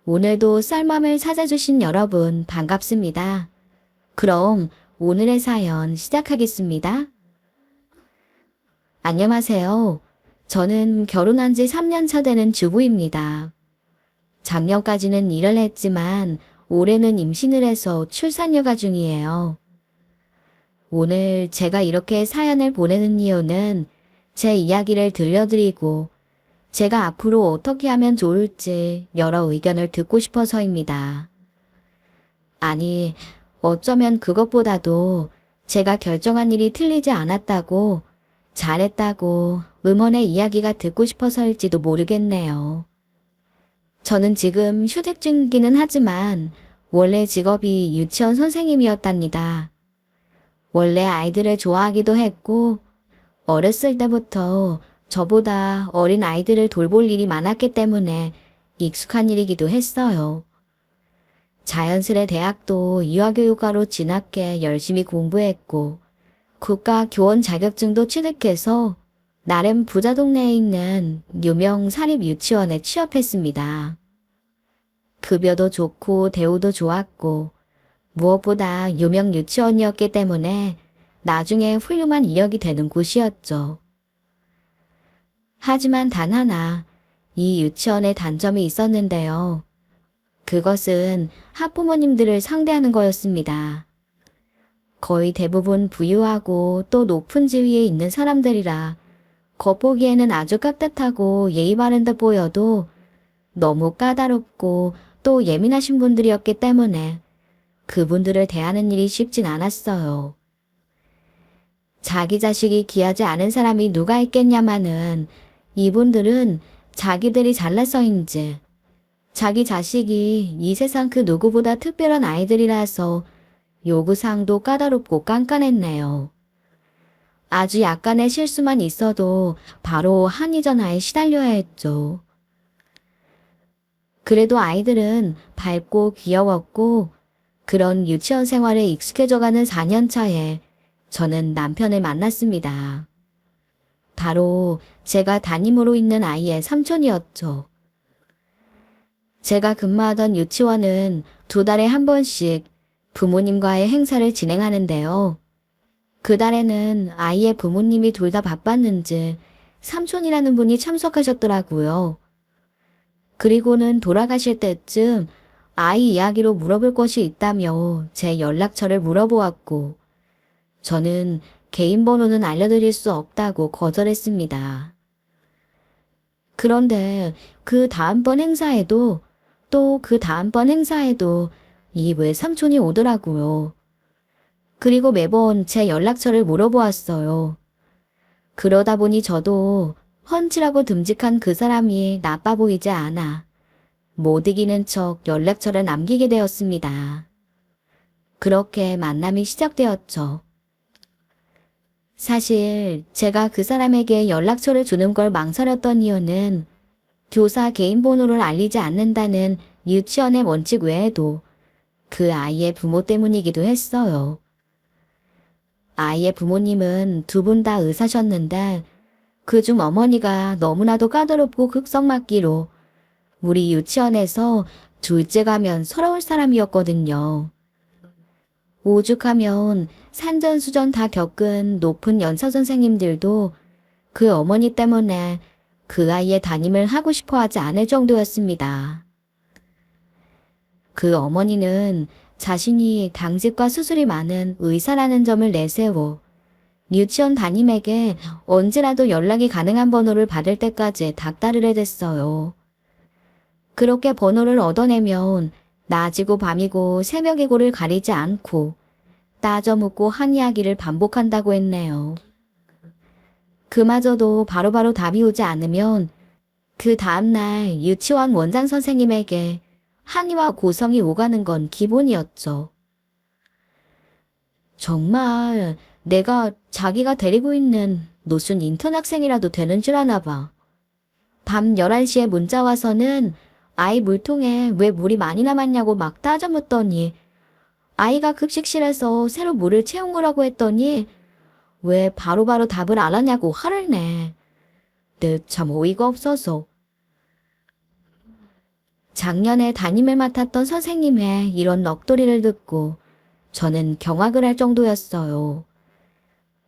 오늘도 쌀맘을 찾아주신 여러분 반갑습니다. 그럼 오늘의 사연 시작하겠습니다. 안녕하세요. 저는 결혼한 지 3년 차 되는 주부입니다. 작년까지는 일을 했지만 올해는 임신을 해서 출산휴가 중이에요. 오늘 제가 이렇게 사연을 보내는 이유는 제 이야기를 들려드리고 제가 앞으로 어떻게 하면 좋을지 여러 의견을 듣고 싶어서입니다. 아니, 어쩌면 그것보다도 제가 결정한 일이 틀리지 않았다고, 잘했다고 응원의 이야기가 듣고 싶어서일지도 모르겠네요. 저는 지금 휴직 중이기는 하지만 원래 직업이 유치원 선생님이었답니다. 원래 아이들을 좋아하기도 했고 어렸을 때부터 저보다 어린 아이들을 돌볼 일이 많았기 때문에 익숙한 일이기도 했어요. 자연스레 대학도 유아교육과로 진학해 열심히 공부했고 국가 교원 자격증도 취득해서 나름 부자 동네에 있는 유명 사립 유치원에 취업했습니다. 급여도 좋고 대우도 좋았고 무엇보다 유명 유치원이었기 때문에 나중에 훌륭한 이력이 되는 곳이었죠. 하지만 단 하나, 이 유치원에 단점이 있었는데요. 그것은 학부모님들을 상대하는 거였습니다. 거의 대부분 부유하고 또 높은 지위에 있는 사람들이라 겉보기에는 아주 깍듯하고 예의 바른 듯 보여도 너무 까다롭고 또 예민하신 분들이었기 때문에 그분들을 대하는 일이 쉽진 않았어요. 자기 자식이 귀하지 않은 사람이 누가 있겠냐마는 이분들은 자기들이 잘나서인지 자기 자식이 이 세상 그 누구보다 특별한 아이들이라서 요구사항도 까다롭고 깐깐했네요. 아주 약간의 실수만 있어도 바로 한이 전화에 시달려야 했죠. 그래도 아이들은 밝고 귀여웠고 그런 유치원 생활에 익숙해져가는 4년 차에 저는 남편을 만났습니다. 바로 제가 담임으로 있는 아이의 삼촌이었죠. 제가 근무하던 유치원은 2달에 한 번씩 부모님과의 행사를 진행하는데요. 그달에는 아이의 부모님이 둘 다 바빴는지 삼촌이라는 분이 참석하셨더라고요. 그리고는 돌아가실 때쯤 아이 이야기로 물어볼 것이 있다며 제 연락처를 물어보았고 저는 개인 번호는 알려드릴 수 없다고 거절했습니다. 그런데 그 다음번 행사에도 또 그 다음번 행사에도 이 외삼촌이 오더라고요. 그리고 매번 제 연락처를 물어보았어요. 그러다 보니 저도 훤칠하고 듬직한 그 사람이 나빠 보이지 않아 못 이기는 척 연락처를 남기게 되었습니다. 그렇게 만남이 시작되었죠. 사실 제가 그 사람에게 연락처를 주는 걸 망설였던 이유는 교사 개인 번호를 알리지 않는다는 유치원의 원칙 외에도 그 아이의 부모 때문이기도 했어요. 아이의 부모님은 2분 다 의사셨는데 그중 어머니가 너무나도 까다롭고 극성맞기로 우리 유치원에서 둘째 가면 서러울 사람이었거든요. 오죽하면 산전수전 다 겪은 높은 연사 선생님들도 그 어머니 때문에 그 아이의 담임을 하고 싶어 하지 않을 정도였습니다. 그 어머니는 자신이 당직과 수술이 많은 의사라는 점을 내세워 유치원 담임에게 언제라도 연락이 가능한 번호를 받을 때까지 닥달을 해댔어요. 그렇게 번호를 얻어내면 낮이고 밤이고 새벽이고를 가리지 않고 따져 묻고 한 이야기를 반복한다고 했네요. 그마저도 바로바로 답이 오지 않으면 그 다음날 유치원 원장 선생님에게 항의와 고성이 오가는 건 기본이었죠. 정말 내가 자기가 데리고 있는 노순 인턴 학생이라도 되는 줄 아나 봐. 밤 11시에 문자 와서는 아이 물통에 왜 물이 많이 남았냐고 막 따져 묻더니 아이가 급식실에서 새로 물을 채운 거라고 했더니 왜 바로바로 답을 안 하냐고 화를 내. 내 참 어이가 없어서. 작년에 담임을 맡았던 선생님의 이런 넋도리를 듣고 저는 경악을 할 정도였어요.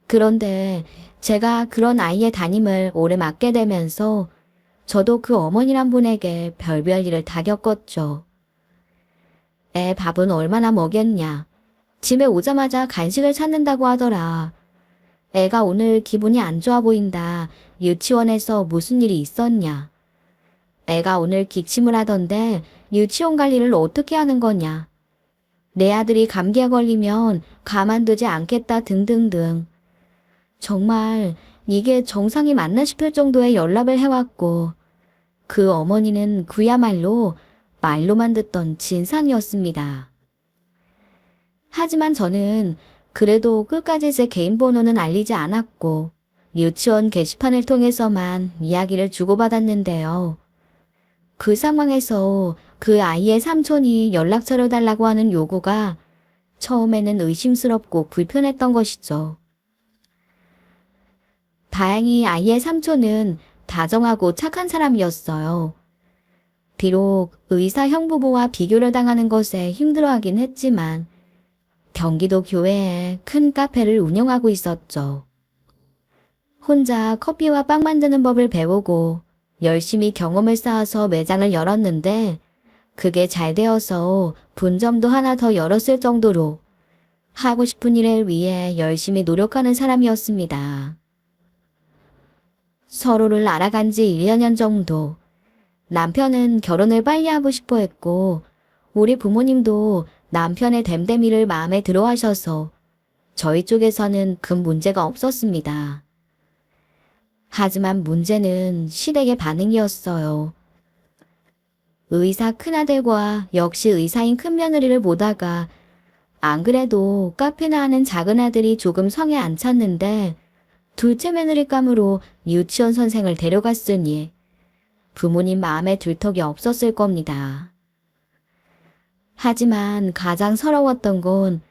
그런데 제가 그런 아이의 담임을 오래 맡게 되면서 저도 그 어머니란 분에게 별별 일을 다 겪었죠. 애 밥은 얼마나 먹였냐. 집에 오자마자 간식을 찾는다고 하더라. 애가 오늘 기분이 안 좋아 보인다. 유치원에서 무슨 일이 있었냐. 애가 오늘 기침을 하던데 유치원 관리를 어떻게 하는 거냐. 내 아들이 감기에 걸리면 가만두지 않겠다 등등등. 정말 이게 정상이 맞나 싶을 정도의 연락을 해왔고 그 어머니는 그야말로 말로만 듣던 진상이었습니다. 하지만 저는 그래도 끝까지 제 개인 번호는 알리지 않았고 유치원 게시판을 통해서만 이야기를 주고받았는데요. 그 상황에서 그 아이의 삼촌이 연락처를 달라고 하는 요구가 처음에는 의심스럽고 불편했던 것이죠. 다행히 아이의 삼촌은 다정하고 착한 사람이었어요. 비록 의사 형부부와 비교를 당하는 것에 힘들어하긴 했지만 경기도 교외에 큰 카페를 운영하고 있었죠. 혼자 커피와 빵 만드는 법을 배우고 열심히 경험을 쌓아서 매장을 열었는데 그게 잘 되어서 분점도 하나 더 열었을 정도로 하고 싶은 일을 위해 열심히 노력하는 사람이었습니다. 서로를 알아간 지 1여 년 정도. 남편은 결혼을 빨리 하고 싶어 했고 우리 부모님도 남편의 됨됨이를 마음에 들어 하셔서 저희 쪽에서는 큰 문제가 없었습니다. 하지만 문제는 시댁의 반응이었어요. 의사 큰아들과 역시 의사인 큰며느리를 보다가 안 그래도 카페나 하는 작은 아들이 조금 성에 안 찼는데 둘째 며느리감으로 유치원 선생을 데려갔으니 부모님 마음에 들 턱이 없었을 겁니다. 하지만 가장 서러웠던 건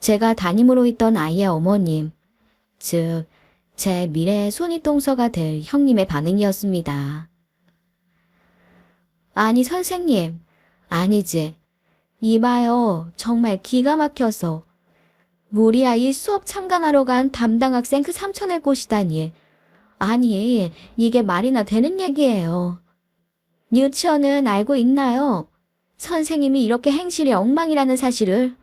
제가 담임으로 있던 아이의 어머님, 즉 제 미래의 손윗동서가 될 형님의 반응이었습니다. 아니 선생님, 아니지. 이봐요, 정말 기가 막혀서. 우리 아이 수업 참관하러 간 담당 학생 그 삼촌을 꼬시다니. 아니, 이게 말이나 되는 얘기예요. 유치원은 알고 있나요? 선생님이 이렇게 행실이 엉망이라는 사실을.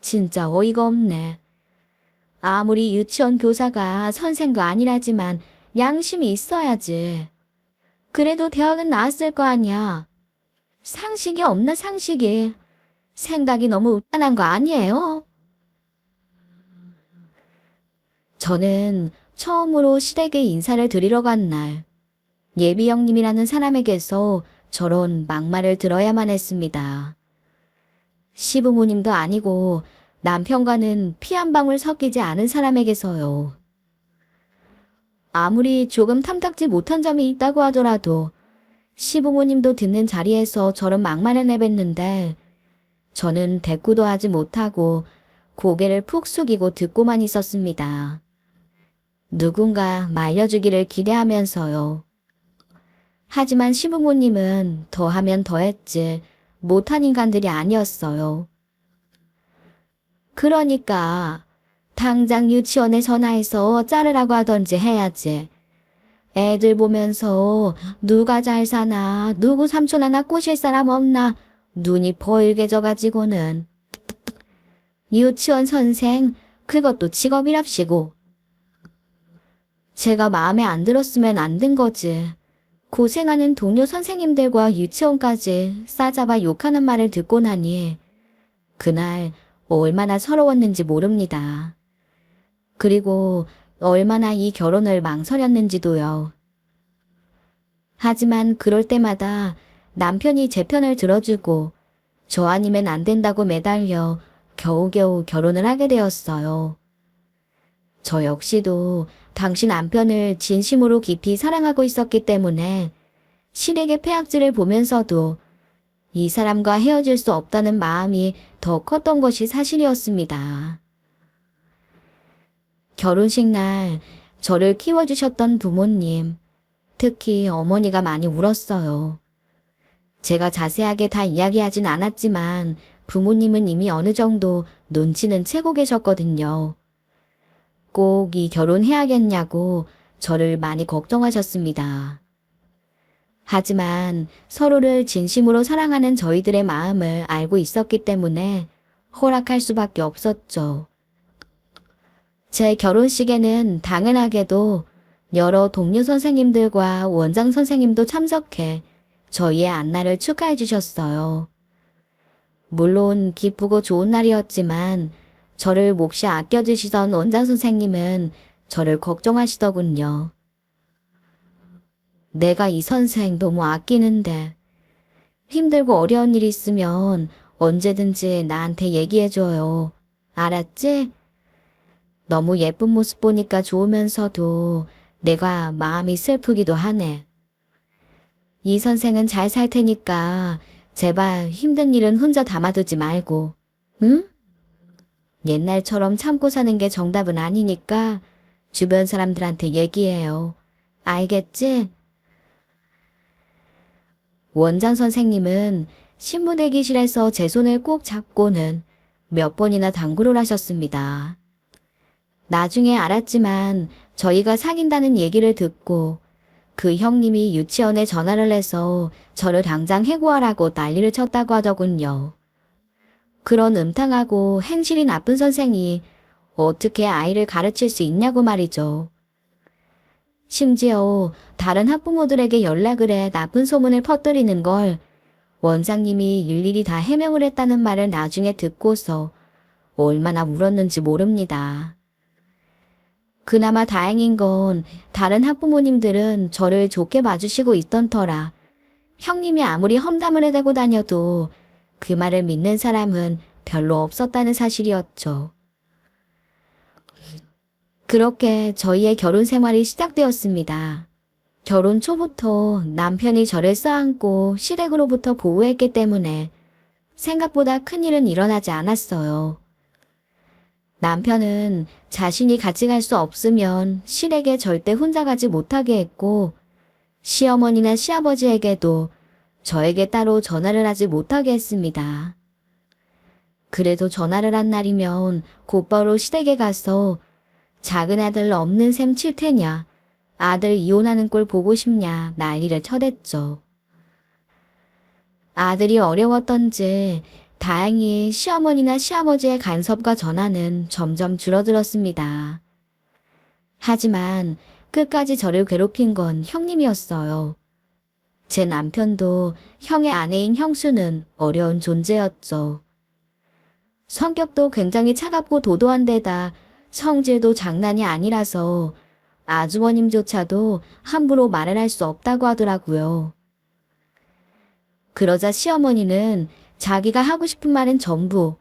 진짜 어이가 없네. 아무리 유치원 교사가 선생도 아니라지만 양심이 있어야지. 그래도 대학은 나왔을 거 아니야. 상식이 없나 상식이. 생각이 너무 웃단한 거 아니에요? 저는 처음으로 시댁에 인사를 드리러 간 날, 예비 형님이라는 사람에게서 저런 막말을 들어야만 했습니다. 시부모님도 아니고 남편과는 피 한 방울 섞이지 않은 사람에게서요. 아무리 조금 탐탁지 못한 점이 있다고 하더라도 시부모님도 듣는 자리에서 저런 막말을 내뱉는데 저는 대꾸도 하지 못하고 고개를 푹 숙이고 듣고만 있었습니다. 누군가 말려주기를 기대하면서요. 하지만 시부모님은 더하면 더했지 못한 인간들이 아니었어요. 그러니까 당장 유치원에 전화해서 자르라고 하던지 해야지. 애들 보면서 누가 잘 사나, 누구 삼촌 하나 꼬실 사람 없나 눈이 벌게져가지고는. 유치원 선생, 그것도 직업이랍시고. 제가 마음에 안 들었으면 안 된 거지. 고생하는 동료 선생님들과 유치원까지 싸잡아 욕하는 말을 듣고 나니 그날 얼마나 서러웠는지 모릅니다. 그리고 얼마나 이 결혼을 망설였는지도요. 하지만 그럴 때마다 남편이 제 편을 들어주고 저 아니면 안 된다고 매달려 겨우겨우 결혼을 하게 되었어요. 저 역시도 당신 남편을 진심으로 깊이 사랑하고 있었기 때문에 시댁의 폐악질을 보면서도 이 사람과 헤어질 수 없다는 마음이 더 컸던 것이 사실이었습니다. 결혼식 날 저를 키워주셨던 부모님, 특히 어머니가 많이 울었어요. 제가 자세하게 다 이야기하진 않았지만 부모님은 이미 어느 정도 눈치는 채고 계셨거든요. 꼭 이 결혼해야겠냐고 저를 많이 걱정하셨습니다. 하지만 서로를 진심으로 사랑하는 저희들의 마음을 알고 있었기 때문에 허락할 수밖에 없었죠. 제 결혼식에는 당연하게도 여러 동료 선생님들과 원장 선생님도 참석해 저희의 안날을 축하해 주셨어요. 물론 기쁘고 좋은 날이었지만 저를 몹시 아껴주시던 원장 선생님은 저를 걱정하시더군요. 내가 이 선생 너무 아끼는데 힘들고 어려운 일 있으면 언제든지 나한테 얘기해줘요. 알았지? 너무 예쁜 모습 보니까 좋으면서도 내가 마음이 슬프기도 하네. 이 선생은 잘 살 테니까 제발 힘든 일은 혼자 담아두지 말고, 응? 옛날처럼 참고 사는 게 정답은 아니니까 주변 사람들한테 얘기해요. 알겠지? 원장 선생님은 신부대기실에서 제 손을 꼭 잡고는 몇 번이나 당부를 하셨습니다. 나중에 알았지만 저희가 사귄다는 얘기를 듣고 그 형님이 유치원에 전화를 해서 저를 당장 해고하라고 난리를 쳤다고 하더군요. 그런 음탕하고 행실이 나쁜 선생이 어떻게 아이를 가르칠 수 있냐고 말이죠. 심지어 다른 학부모들에게 연락을 해 나쁜 소문을 퍼뜨리는 걸 원장님이 일일이 다 해명을 했다는 말을 나중에 듣고서 얼마나 울었는지 모릅니다. 그나마 다행인 건 다른 학부모님들은 저를 좋게 봐주시고 있던 터라 형님이 아무리 험담을 해대고 다녀도 그 말을 믿는 사람은 별로 없었다는 사실이었죠. 그렇게 저희의 결혼 생활이 시작되었습니다. 결혼 초부터 남편이 저를 써안고 시댁으로부터 보호했기 때문에 생각보다 큰일은 일어나지 않았어요. 남편은 자신이 같이 갈 수 없으면 시댁에 절대 혼자 가지 못하게 했고 시어머니나 시아버지에게도 저에게 따로 전화를 하지 못하게 했습니다. 그래도 전화를 한 날이면 곧바로 시댁에 가서 작은 아들 없는 셈 칠 테냐, 아들 이혼하는 꼴 보고 싶냐 난리를 쳐댔죠. 아들이 어려웠던지 다행히 시어머니나 시아버지의 간섭과 전화는 점점 줄어들었습니다. 하지만 끝까지 저를 괴롭힌 건 형님이었어요. 제 남편도 형의 아내인 형수는 어려운 존재였죠. 성격도 굉장히 차갑고 도도한 데다 성질도 장난이 아니라서 아주버님조차도 함부로 말을 할 수 없다고 하더라고요. 그러자 시어머니는 자기가 하고 싶은 말은 전부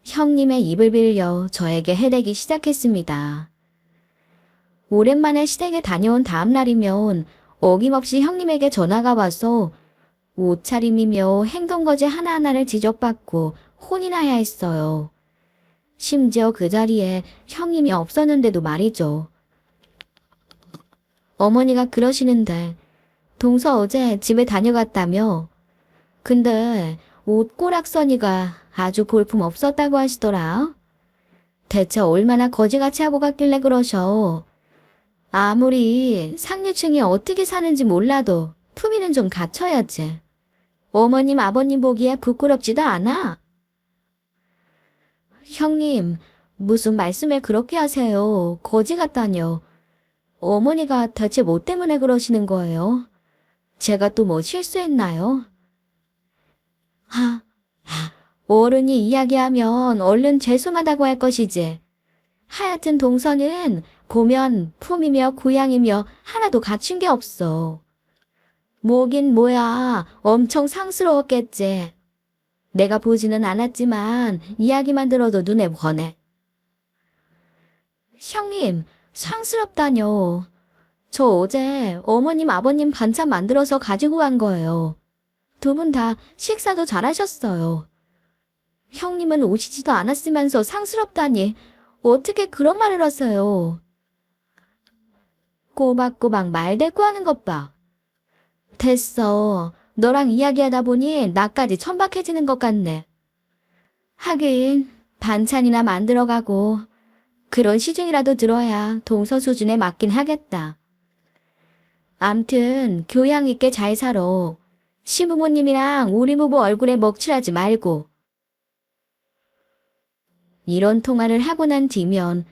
형님의 입을 빌려 저에게 해대기 시작했습니다. 오랜만에 시댁에 다녀온 다음 날이면 어김없이 형님에게 전화가 와서 옷차림이며 행동거지 하나하나를 지적받고 혼이 나야 했어요. 심지어 그 자리에 형님이 없었는데도 말이죠. 어머니가 그러시는데 동서 어제 집에 다녀갔다며. 근데 옷 꼬락서니가 아주 볼품 없었다고 하시더라. 대체 얼마나 거지같이 하고 갔길래 그러셔. 아무리 상류층이 어떻게 사는지 몰라도 품위는 좀 갖춰야지. 어머님 아버님 보기에 부끄럽지도 않아. 형님, 무슨 말씀을 그렇게 하세요. 거지 같다뇨. 어머니가 대체 뭐 때문에 그러시는 거예요? 제가 또 뭐 실수했나요? 어른이 이야기하면 얼른 죄송하다고 할 것이지. 하여튼 동서는 보면 품이며 고양이며 하나도 갖춘 게 없어. 뭐긴 뭐야. 엄청 상스러웠겠지. 내가 보지는 않았지만 이야기만 들어도 눈에 훤해. 형님, 상스럽다뇨. 저 어제 어머님 아버님 반찬 만들어서 가지고 간 거예요. 두 분 다 식사도 잘하셨어요. 형님은 오시지도 않았으면서 상스럽다니 어떻게 그런 말을 하세요. 꼬박꼬박 말 대꾸하는 것 봐. 됐어. 너랑 이야기하다 보니 나까지 천박해지는 것 같네. 하긴 반찬이나 만들어가고 그런 시중이라도 들어야 동서 수준에 맞긴 하겠다. 암튼 교양 있게 잘 살아. 시부모님이랑 우리 부부 얼굴에 먹칠하지 말고. 이런 통화를 하고 난 뒤면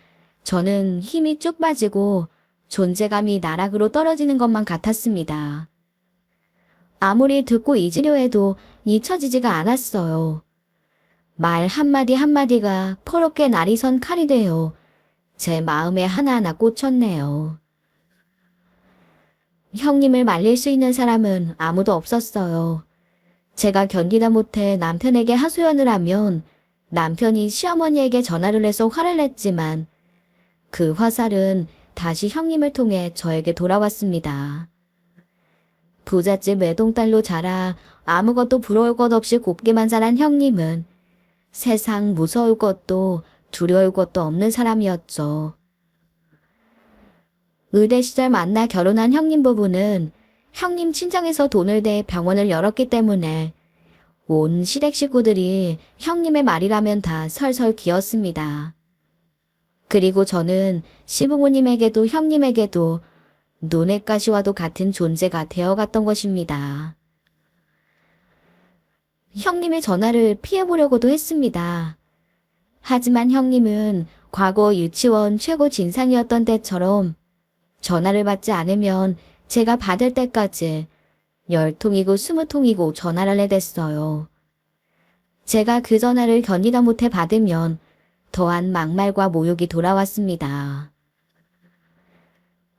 저는 힘이 쭉 빠지고 존재감이 나락으로 떨어지는 것만 같았습니다. 아무리 듣고 잊으려 해도 잊혀지지가 않았어요. 말 한마디 한마디가 퍼렇게 날이 선 칼이 되어 제 마음에 하나하나 꽂혔네요. 형님을 말릴 수 있는 사람은 아무도 없었어요. 제가 견디다 못해 남편에게 하소연을 하면 남편이 시어머니에게 전화를 해서 화를 냈지만 그 화살은 다시 형님을 통해 저에게 돌아왔습니다. 부잣집 외동딸로 자라 아무것도 부러울 것 없이 곱게만 자란 형님은 세상 무서울 것도 두려울 것도 없는 사람이었죠. 의대 시절 만나 결혼한 형님 부부는 형님 친정에서 돈을 대 병원을 열었기 때문에 온 시댁 식구들이 형님의 말이라면 다 설설 기었습니다. 그리고 저는 시부모님에게도 형님에게도 눈의 가시와도 같은 존재가 되어갔던 것입니다. 형님의 전화를 피해보려고도 했습니다. 하지만 형님은 과거 유치원 최고 진상이었던 때처럼 전화를 받지 않으면 제가 받을 때까지 10통이고 20통이고 전화를 해댔어요. 제가 그 전화를 견디다 못해 받으면 더한 막말과 모욕이 돌아왔습니다.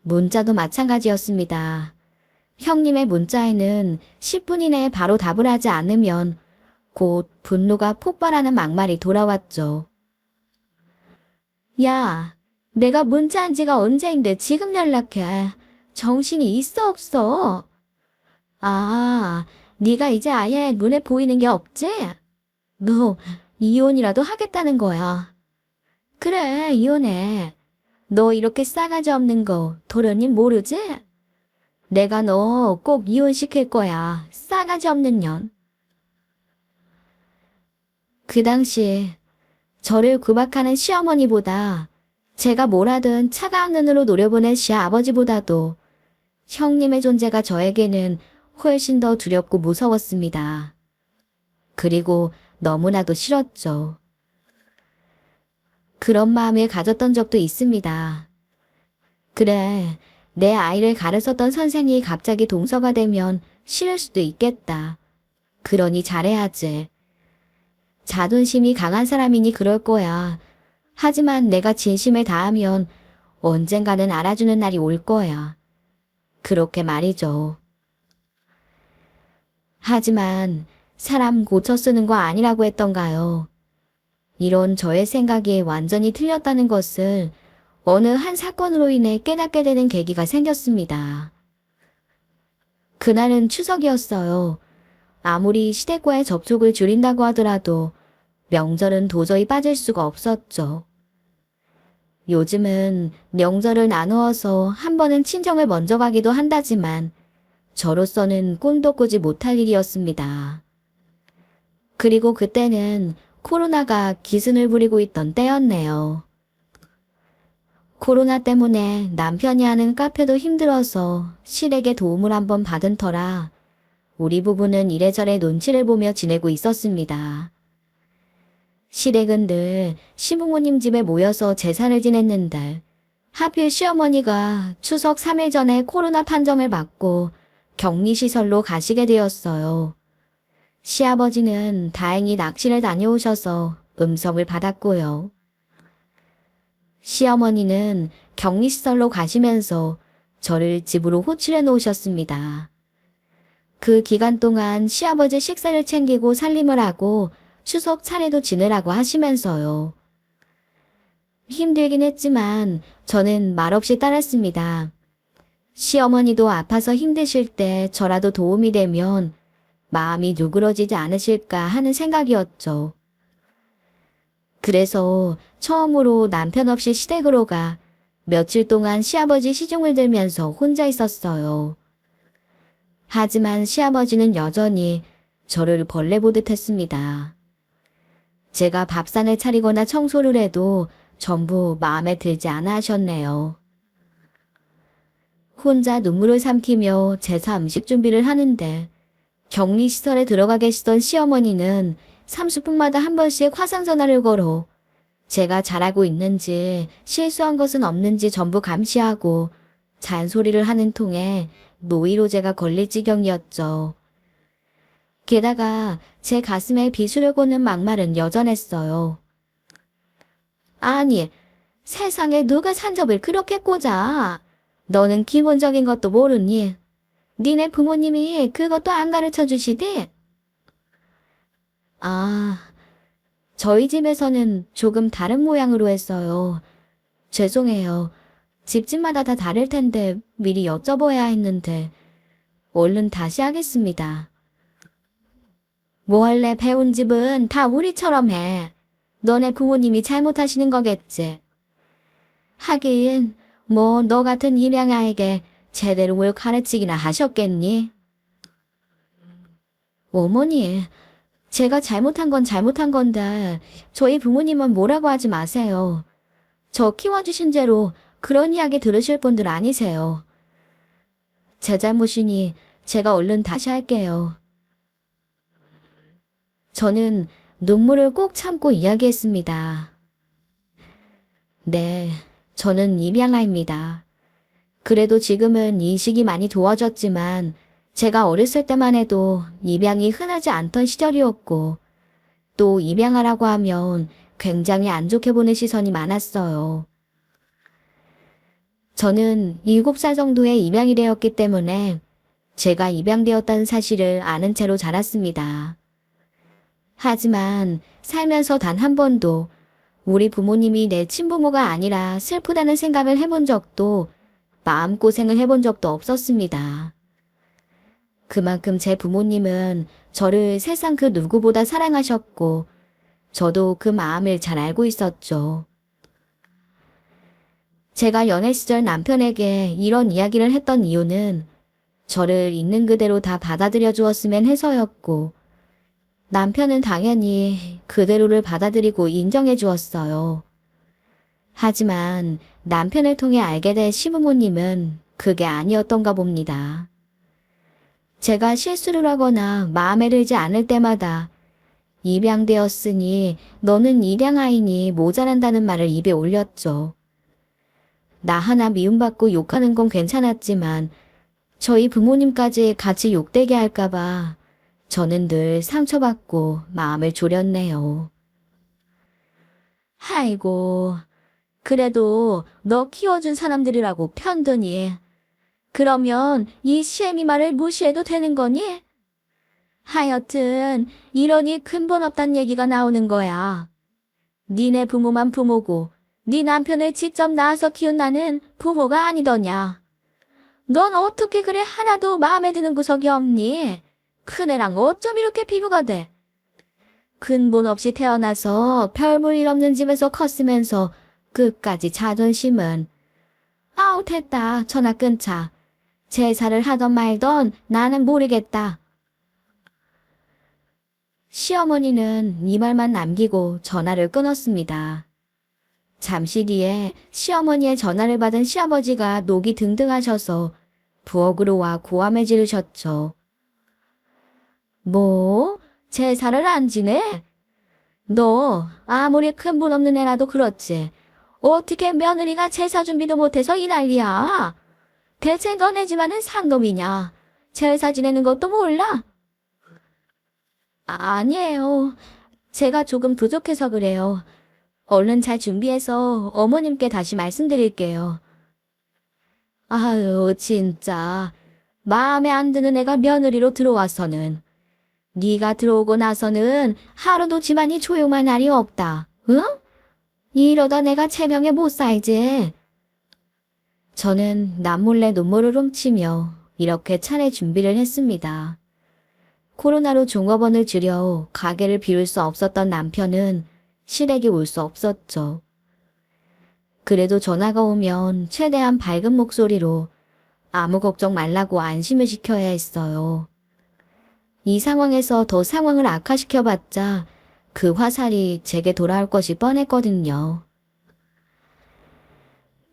문자도 마찬가지였습니다. 형님의 문자에는 10분 이내에 바로 답을 하지 않으면 곧 분노가 폭발하는 막말이 돌아왔죠. 야, 내가 문자한 지가 언제인데 지금 연락해. 정신이 있어 없어? 아, 네가 이제 아예 눈에 보이는 게 없지? 너 이혼이라도 하겠다는 거야. 그래, 이혼해. 너 이렇게 싸가지 없는 거 도련님 모르지? 내가 너 꼭 이혼시킬 거야. 싸가지 없는 년. 그 당시 저를 구박하는 시어머니보다 제가 뭘 하든 차가운 눈으로 노려보는 시아버지보다도 형님의 존재가 저에게는 훨씬 더 두렵고 무서웠습니다. 그리고 너무나도 싫었죠. 그런 마음을 가졌던 적도 있습니다. 그래, 내 아이를 가르쳤던 선생이 갑자기 동서가 되면 싫을 수도 있겠다. 그러니 잘해야지. 자존심이 강한 사람이니 그럴 거야. 하지만 내가 진심을 다하면 언젠가는 알아주는 날이 올 거야. 그렇게 말이죠. 하지만 사람 고쳐 쓰는 거 아니라고 했던가요? 이런 저의 생각이 완전히 틀렸다는 것을 어느 한 사건으로 인해 깨닫게 되는 계기가 생겼습니다. 그날은 추석이었어요. 아무리 시댁과의 접촉을 줄인다고 하더라도 명절은 도저히 빠질 수가 없었죠. 요즘은 명절을 나누어서 한 번은 친정을 먼저 가기도 한다지만 저로서는 꿈도 꾸지 못할 일이었습니다. 그리고 그때는 코로나가 기승을 부리고 있던 때였네요. 코로나 때문에 남편이 하는 카페도 힘들어서 시댁의 도움을 한번 받은 터라 우리 부부는 이래저래 눈치를 보며 지내고 있었습니다. 시댁은 늘 시부모님 집에 모여서 제사를 지냈는데 하필 시어머니가 추석 3일 전에 코로나 판정을 받고 격리시설로 가시게 되었어요. 시아버지는 다행히 낚시를 다녀오셔서 음성을 받았고요. 시어머니는 격리시설로 가시면서 저를 집으로 호출해 놓으셨습니다. 그 기간 동안 시아버지 식사를 챙기고 살림을 하고 추석 차례도 지내라고 하시면서요. 힘들긴 했지만 저는 말없이 따랐습니다. 시어머니도 아파서 힘드실 때 저라도 도움이 되면 마음이 누그러지지 않으실까 하는 생각이었죠. 그래서 처음으로 남편 없이 시댁으로 가 며칠 동안 시아버지 시중을 들면서 혼자 있었어요. 하지만 시아버지는 여전히 저를 벌레 보듯 했습니다. 제가 밥상을 차리거나 청소를 해도 전부 마음에 들지 않아 하셨네요. 혼자 눈물을 삼키며 제사 음식 준비를 하는데 격리시설에 들어가 계시던 시어머니는 30분마다 한 번씩 화상전화를 걸어 제가 잘하고 있는지 실수한 것은 없는지 전부 감시하고 잔소리를 하는 통에 노이로제가 걸릴 지경이었죠. 게다가 제 가슴에 비수를 꽂는 막말은 여전했어요. 아니, 세상에 누가 산접을 그렇게 꽂아? 너는 기본적인 것도 모르니? 니네 부모님이 그것도 안 가르쳐 주시디? 아, 저희 집에서는 조금 다른 모양으로 했어요. 죄송해요. 집집마다 다 다를 텐데 미리 여쭤봐야 했는데 얼른 다시 하겠습니다. 원래 배운 집은 다 우리처럼 해. 너네 부모님이 잘못하시는 거겠지. 하긴 뭐 너 같은 입양아에게 제대로 뭘 가르치기나 하셨겠니? 어머니, 제가 잘못한 건 잘못한 건데 저희 부모님은 뭐라고 하지 마세요. 저 키워주신 죄로 그런 이야기 들으실 분들 아니세요. 제 잘못이니 제가 얼른 다시 할게요. 저는 눈물을 꼭 참고 이야기했습니다. 네, 저는 입양아입니다. 그래도 지금은 인식이 많이 도와졌지만 제가 어렸을 때만 해도 입양이 흔하지 않던 시절이었고 또 입양아라고 하면 굉장히 안 좋게 보는 시선이 많았어요. 저는 7살 정도에 입양이 되었기 때문에 제가 입양되었다는 사실을 아는 채로 자랐습니다. 하지만 살면서 단 한 번도 우리 부모님이 내 친부모가 아니라 슬프다는 생각을 해본 적도 마음고생을 해본 적도 없었습니다. 그만큼 제 부모님은 저를 세상 그 누구보다 사랑하셨고 저도 그 마음을 잘 알고 있었죠. 제가 연애 시절 남편에게 이런 이야기를 했던 이유는 저를 있는 그대로 다 받아들여 주었으면 해서였고 남편은 당연히 그대로를 받아들이고 인정해 주었어요. 하지만 남편을 통해 알게 된 시부모님은 그게 아니었던가 봅니다. 제가 실수를 하거나 마음에 들지 않을 때마다 입양되었으니 너는 입양아이니 모자란다는 말을 입에 올렸죠. 나 하나 미움받고 욕하는 건 괜찮았지만 저희 부모님까지 같이 욕되게 할까봐 저는 늘 상처받고 마음을 졸였네요. 아이고, 그래도 너 키워준 사람들이라고 편드니. 그러면 이 시애미 말을 무시해도 되는 거니? 하여튼 이러니 근본 없단 얘기가 나오는 거야. 니네 부모만 부모고 네 남편을 직접 낳아서 키운 나는 부모가 아니더냐. 넌 어떻게 그래 하나도 마음에 드는 구석이 없니? 큰애랑 어쩜 이렇게 피부가 돼? 근본 없이 태어나서 별볼일 없는 집에서 컸으면서 끝까지 자존심은. 아우 됐다. 전화 끊자. 제사를 하던 말던 나는 모르겠다. 시어머니는 이 말만 남기고 전화를 끊었습니다. 잠시 뒤에 시어머니의 전화를 받은 시아버지가 녹이 등등하셔서 부엌으로 와 고함을 지르셨죠. 뭐? 제사를 안 지내? 너 아무리 근본 없는 애라도 그렇지. 어떻게 며느리가 제사 준비도 못해서 이 난리야? 대체 너네 집안은 상놈이냐? 제사 지내는 것도 몰라? 아니에요. 제가 조금 부족해서 그래요. 얼른 잘 준비해서 어머님께 다시 말씀드릴게요. 아유, 진짜. 마음에 안 드는 애가 며느리로 들어와서는. 네가 들어오고 나서는 하루도 집안이 조용한 날이 없다. 응? 이러다 내가 체명에 못 살지. 저는 남몰래 눈물을 훔치며 이렇게 차례 준비를 했습니다. 코로나로 종업원을 줄여 가게를 비울 수 없었던 남편은 시댁이 올 수 없었죠. 그래도 전화가 오면 최대한 밝은 목소리로 아무 걱정 말라고 안심을 시켜야 했어요. 이 상황에서 더 상황을 악화시켜봤자 그 화살이 제게 돌아올 것이 뻔했거든요.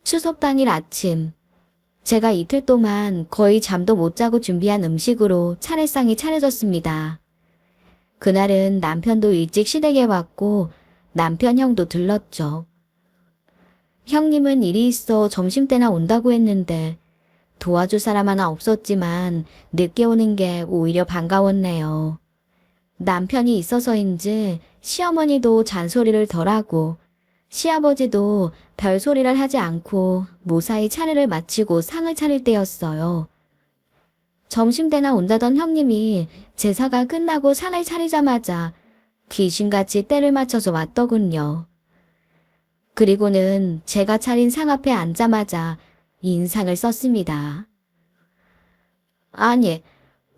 추석 당일 아침, 제가 이틀 동안 거의 잠도 못 자고 준비한 음식으로 차례상이 차려졌습니다. 그날은 남편도 일찍 시댁에 왔고 남편 형도 들렀죠. 형님은 일이 있어 점심때나 온다고 했는데 도와줄 사람 하나 없었지만 늦게 오는 게 오히려 반가웠네요. 남편이 있어서인지 시어머니도 잔소리를 덜하고 시아버지도 별소리를 하지 않고 무사히 차례를 마치고 상을 차릴 때였어요. 점심때나 온다던 형님이 제사가 끝나고 상을 차리자마자 귀신같이 때를 맞춰서 왔더군요. 그리고는 제가 차린 상 앞에 앉자마자 인상을 썼습니다. 아니,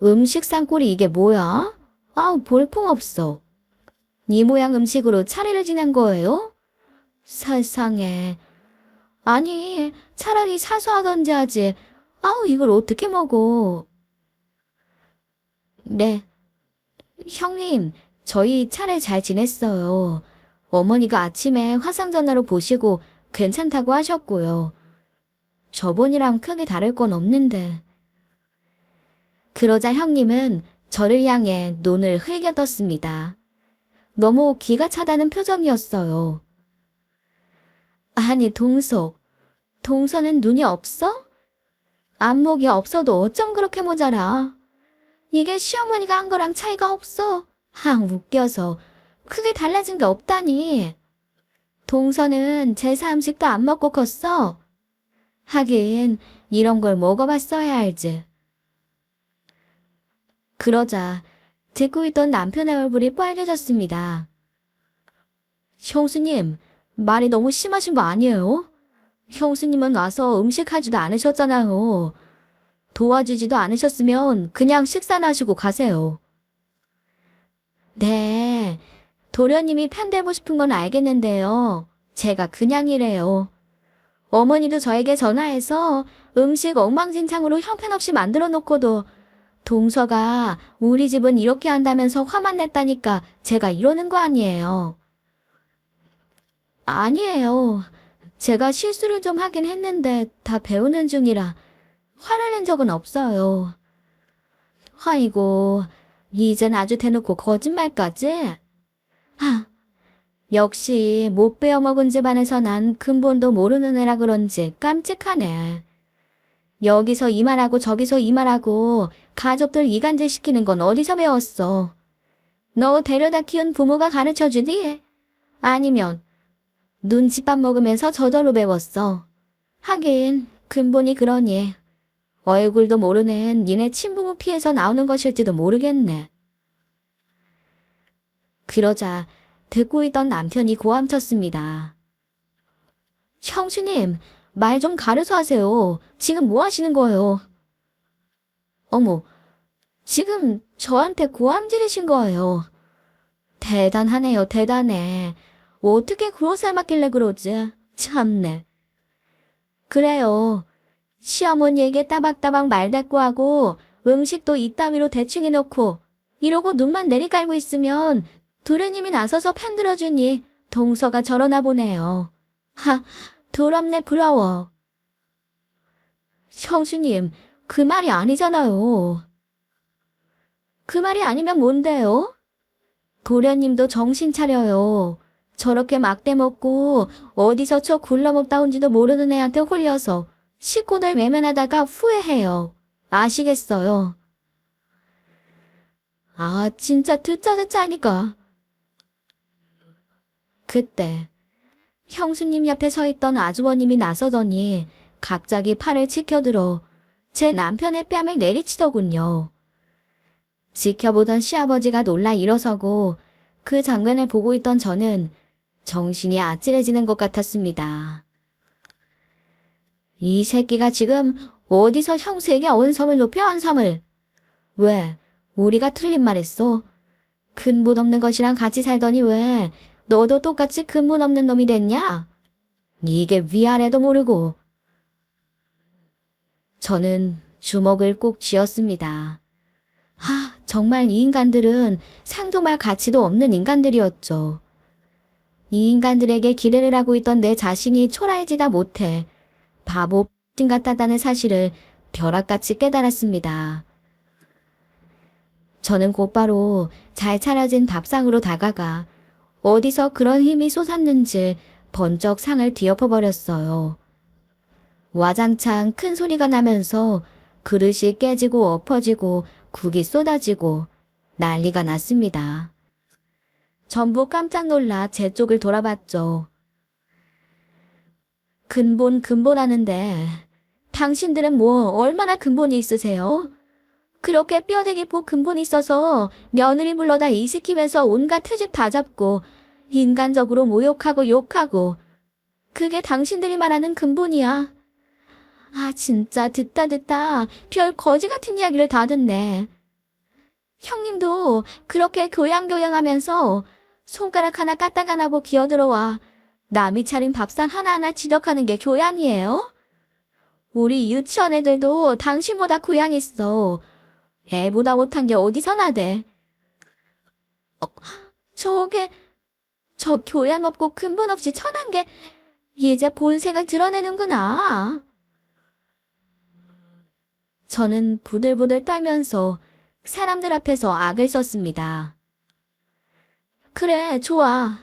음식 상꼴이 이게 뭐야? 아우, 볼품없어. 이 모양 음식으로 차례를 지낸 거예요? 세상에. 아니, 차라리 사소하던지 하지. 아우, 이걸 어떻게 먹어? 네. 형님, 저희 차례 잘 지냈어요. 어머니가 아침에 화상 전화로 보시고 괜찮다고 하셨고요. 저번이랑 크게 다를 건 없는데. 그러자 형님은 저를 향해 눈을 흘겨떴습니다. 너무 기가 차다는 표정이었어요. 아니, 동서는 눈이 없어? 안목이 없어도 어쩜 그렇게 모자라. 이게 시어머니가 한 거랑 차이가 없어. 웃겨서. 크게 달라진 게 없다니. 동서는 제사 음식도 안 먹고 컸어. 하긴 이런 걸 먹어봤어야 알지. 그러자 듣고 있던 남편의 얼굴이 빨개졌습니다. 형수님, 말이 너무 심하신 거 아니에요? 형수님은 와서 음식하지도 않으셨잖아요. 도와주지도 않으셨으면 그냥 식사나 하시고 가세요. 네, 도련님이 편들고 싶은 건 알겠는데요. 제가 그냥 이래요. 어머니도 저에게 전화해서 음식 엉망진창으로 형편없이 만들어 놓고도 동서가 우리 집은 이렇게 한다면서 화만 냈다니까 제가 이러는 거 아니에요. 아니에요. 제가 실수를 좀 하긴 했는데 다 배우는 중이라 화를 낸 적은 없어요. 아이고, 이젠 아주 대놓고 거짓말까지? 역시 못 배워먹은 집안에서 난 근본도 모르는 애라 그런지 깜찍하네. 여기서 이 말하고 저기서 이 말하고 가족들 이간질 시키는 건 어디서 배웠어? 너 데려다 키운 부모가 가르쳐주니? 아니면 눈칫밥 먹으면서 저절로 배웠어. 하긴 근본이 그러니 얼굴도 모르는 니네 친부모 피해서 나오는 것일지도 모르겠네. 그러자 듣고 있던 남편이 고함쳤습니다. 형수님, 말 좀 가려서 하세요. 지금 뭐 하시는 거예요? 어머, 지금 저한테 고함 지르신 거예요. 대단하네요, 대단해. 어떻게 그런 살 맞길래 그러지? 참네. 그래요. 시어머니에게 따박따박 말대꾸하고 음식도 이따위로 대충 해놓고 이러고 눈만 내리깔고 있으면 도련님이 나서서 편들어주니 동서가 저러나 보네요. 더럽네 부러워. 형수님, 그 말이 아니잖아요. 그 말이 아니면 뭔데요? 도련님도 정신 차려요. 저렇게 막대 먹고 어디서 저 굴러먹다 온지도 모르는 애한테 홀려서 식구들 외면하다가 후회해요. 아시겠어요? 진짜 듣자 하니까. 그때 형수님 옆에 서 있던 아주버님이 나서더니 갑자기 팔을 치켜들어 제 남편의 뺨을 내리치더군요. 지켜보던 시아버지가 놀라 일어서고 그 장면을 보고 있던 저는 정신이 아찔해지는 것 같았습니다. 이 새끼가 지금 어디서 형수에게 언성을 높여 언성을. 왜? 우리가 틀린 말했어? 근본 없는 것이랑 같이 살더니 왜 너도 똑같이 근본 없는 놈이 됐냐? 이게 위아래도 모르고. 저는 주먹을 꼭 쥐었습니다. 정말 이 인간들은 상종할 가치도 없는 인간들이었죠. 이 인간들에게 기대를 하고 있던 내 자신이 초라해지다 못해 바보 X 같다는 사실을 벼락같이 깨달았습니다. 저는 곧바로 잘 차려진 밥상으로 다가가 어디서 그런 힘이 솟았는지 번쩍 상을 뒤엎어버렸어요. 와장창 큰 소리가 나면서 그릇이 깨지고 엎어지고 국이 쏟아지고 난리가 났습니다. 전부 깜짝 놀라 제 쪽을 돌아봤죠. 근본하는데 당신들은 뭐 얼마나 근본이 있으세요? 그렇게 뼈대기 보 근본이 있어서 며느리 불러다 일 시키면서 온갖 트집 다 잡고 인간적으로 모욕하고 욕하고 그게 당신들이 말하는 근본이야. 진짜 듣다 별 거지 같은 이야기를 다 듣네. 형님도 그렇게 교양하면서 손가락 하나 까딱 안 하고 기어들어와 남이 차린 밥상 하나하나 지적하는 게 교양이에요? 우리 유치원 애들도 당신보다 교양 있어. 애보다 못한 게 어디서 나대. 저 교양 없고 근본 없이 천한 게 이제 본색을 드러내는구나. 저는 부들부들 떨면서 사람들 앞에서 악을 썼습니다. 그래, 좋아.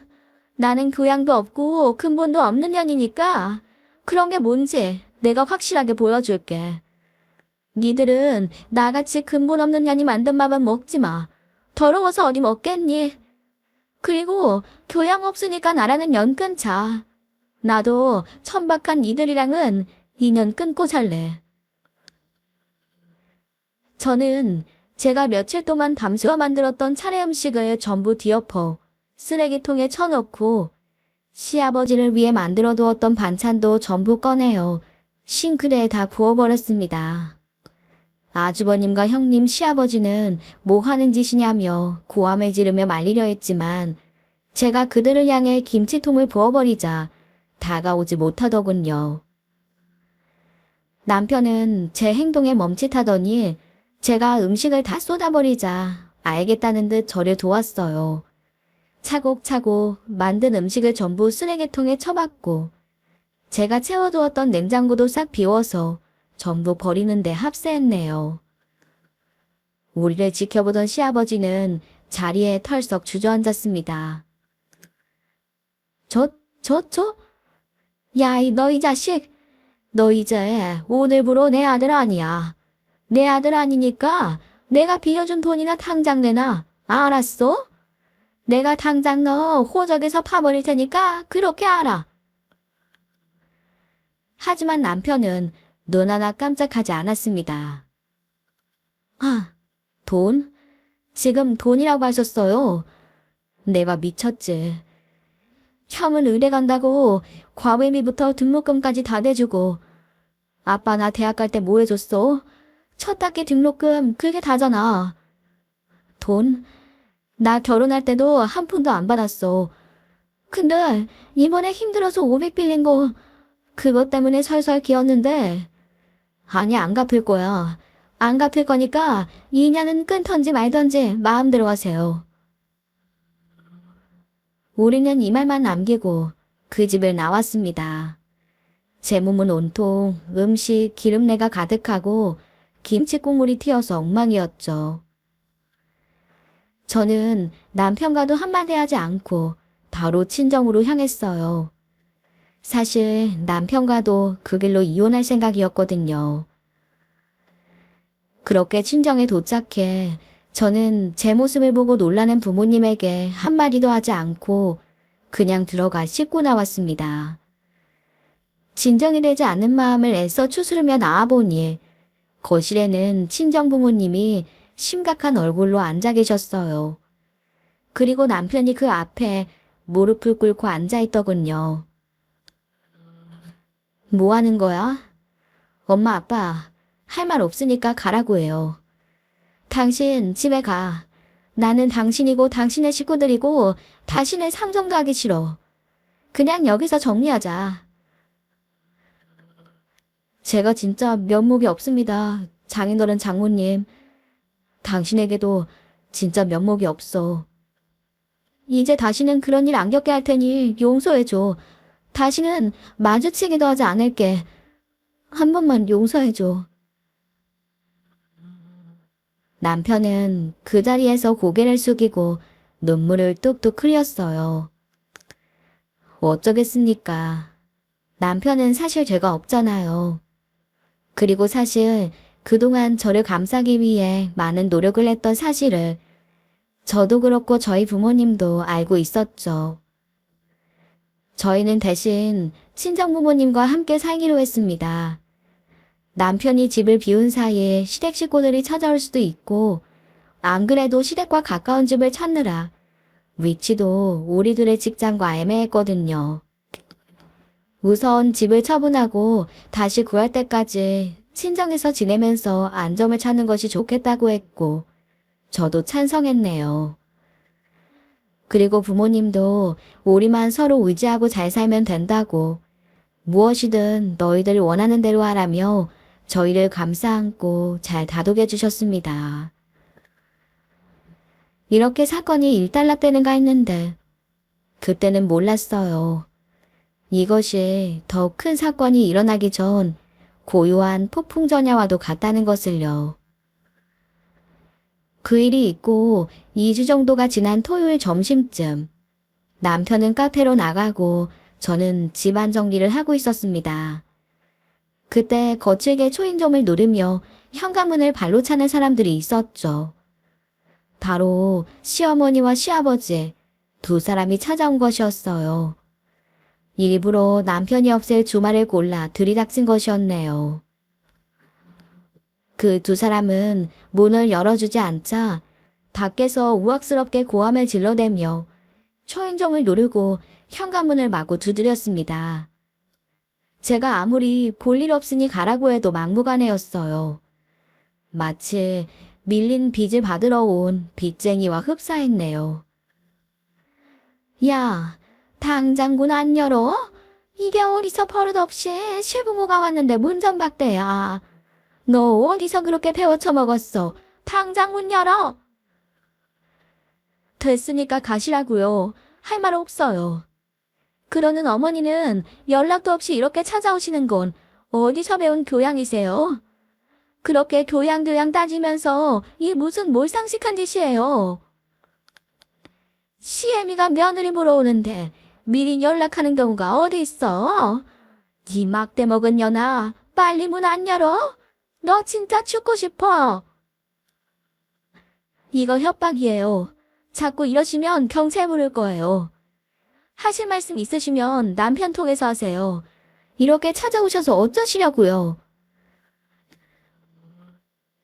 나는 교양도 없고 근본도 없는 년이니까 그런 게 뭔지 내가 확실하게 보여줄게. 니들은 나같이 근본 없는 년이 만든 밥은 먹지 마. 더러워서 어디 먹겠니? 그리고 교양 없으니까 나라는 연 끊자. 나도 천박한 니들이랑은 인연 끊고 살래. 저는 제가 며칠 동안 담수어 만들었던 차례 음식을 전부 뒤엎어 쓰레기통에 쳐놓고 시아버지를 위해 만들어 두었던 반찬도 전부 꺼내어 싱크대에 다 부어버렸습니다. 아주버님과 형님 시아버지는 뭐 하는 짓이냐며 고함을 지르며 말리려 했지만 제가 그들을 향해 김치통을 부어버리자 다가오지 못하더군요. 남편은 제 행동에 멈칫하더니 제가 음식을 다 쏟아버리자 알겠다는 듯 저를 도왔어요. 차곡차곡 만든 음식을 전부 쓰레기통에 쳐박고 제가 채워두었던 냉장고도 싹 비워서 전부 버리는데 합세했네요. 우리를 지켜보던 시아버지는 자리에 털썩 주저앉았습니다. 야, 너 이 자식! 너 이제 오늘부로 내 아들 아니야. 내 아들 아니니까 내가 빌려준 돈이나 당장 내놔. 알았어? 내가 당장 너 호적에서 파버릴 테니까 그렇게 알아. 하지만 남편은 눈 하나 깜짝하지 않았습니다. 돈? 지금 돈이라고 하셨어요. 내가 미쳤지. 형은 의대 간다고 과외비부터 등록금까지 다 대주고 아빠 나 대학 갈 때 뭐 해줬어? 첫 학기 등록금 그게 다잖아. 돈? 나 결혼할 때도 한 푼도 안 받았어. 근데 이번에 힘들어서 500 빌린 거 그것 때문에 설설 기었는데 아니 안 갚을 거야. 안 갚을 거니까 2년은 끊던지 말던지 마음대로 하세요. 우리는 이 말만 남기고 그 집을 나왔습니다. 제 몸은 온통 음식 기름내가 가득하고 김치 국물이 튀어서 엉망이었죠. 저는 남편과도 한마디 하지 않고 바로 친정으로 향했어요. 사실 남편과도 그 길로 이혼할 생각이었거든요. 그렇게 친정에 도착해 저는 제 모습을 보고 놀라는 부모님에게 한마디도 하지 않고 그냥 들어가 씻고 나왔습니다. 진정이 되지 않는 마음을 애써 추스르며 나와보니 거실에는 친정 부모님이 심각한 얼굴로 앉아 계셨어요. 그리고 남편이 그 앞에 무릎을 꿇고 앉아 있더군요. 뭐 하는 거야? 엄마, 아빠, 할 말 없으니까 가라고 해요. 당신 집에 가. 나는 당신이고 당신의 식구들이고 다시는 상종도 하기 싫어. 그냥 여기서 정리하자. 제가 진짜 면목이 없습니다. 장인어른 장모님. 당신에게도 진짜 면목이 없어. 이제 다시는 그런 일 안 겪게 할 테니 용서해줘. 다시는 마주치기도 하지 않을게. 한 번만 용서해줘. 남편은 그 자리에서 고개를 숙이고 눈물을 뚝뚝 흘렸어요. 어쩌겠습니까? 남편은 사실 죄가 없잖아요. 그리고 사실 그동안 저를 감싸기 위해 많은 노력을 했던 사실을 저도 그렇고 저희 부모님도 알고 있었죠. 저희는 대신 친정부모님과 함께 살기로 했습니다. 남편이 집을 비운 사이에 시댁 식구들이 찾아올 수도 있고, 안 그래도 시댁과 가까운 집을 찾느라 위치도 우리들의 직장과 애매했거든요. 우선 집을 처분하고 다시 구할 때까지 친정에서 지내면서 안정을 찾는 것이 좋겠다고 했고, 저도 찬성했네요. 그리고 부모님도 우리만 서로 의지하고 잘 살면 된다고, 무엇이든 너희들 원하는 대로 하라며 저희를 감싸 안고 잘 다독여 주셨습니다. 이렇게 사건이 일단락되는가 했는데 그때는 몰랐어요. 이것이 더 큰 사건이 일어나기 전 고요한 폭풍 전야와도 같다는 것을요. 그 일이 있고 2주 정도가 지난 토요일 점심쯤 남편은 카페로 나가고 저는 집안 정리를 하고 있었습니다. 그때 거칠게 초인종을 누르며 현관문을 발로 차는 사람들이 있었죠. 바로 시어머니와 시아버지 두 사람이 찾아온 것이었어요. 일부러 남편이 없앨 주말을 골라 들이닥친 것이었네요. 그 두 사람은 문을 열어주지 않자 밖에서 우악스럽게 고함을 질러대며 초인종을 누르고 현관문을 마구 두드렸습니다. 제가 아무리 볼일 없으니 가라고 해도 막무가내였어요. 마치 밀린 빚을 받으러 온 빚쟁이와 흡사했네요. 야, 당장 문 안 열어? 이게 어디서 버릇없이 시부모가 왔는데 문 좀 박대야. 너 어디서 그렇게 배워 처먹었어? 당장 문 열어! 됐으니까 가시라고요. 할 말 없어요. 그러는 어머니는 연락도 없이 이렇게 찾아오시는 건 어디서 배운 교양이세요? 그렇게 교양 따지면서 이 무슨 몰상식한 짓이에요. 시애미가 며느리 보러 오는데 미리 연락하는 경우가 어디 있어? 이 막대 먹은 년아, 빨리 문 안 열어? 너 진짜 죽고 싶어. 이거 협박이에요. 자꾸 이러시면 경찰 부를 거예요. 하실 말씀 있으시면 남편 통해서 하세요. 이렇게 찾아오셔서 어쩌시려고요?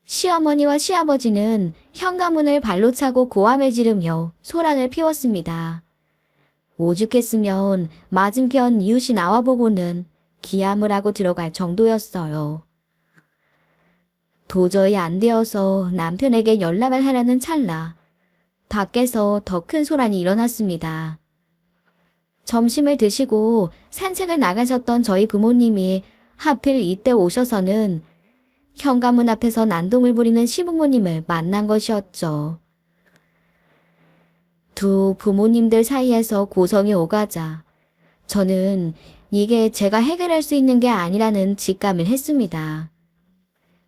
시어머니와 시아버지는 현관문을 발로 차고 고함을 지르며 소란을 피웠습니다. 오죽했으면 맞은편 이웃이 나와보고는 기함을 하고 들어갈 정도였어요. 도저히 안 되어서 남편에게 연락을 하려는 찰나 밖에서 더 큰 소란이 일어났습니다. 점심을 드시고 산책을 나가셨던 저희 부모님이 하필 이때 오셔서는 현관문 앞에서 난동을 부리는 시부모님을 만난 것이었죠. 두 부모님들 사이에서 고성이 오가자 저는 이게 제가 해결할 수 있는 게 아니라는 직감을 했습니다.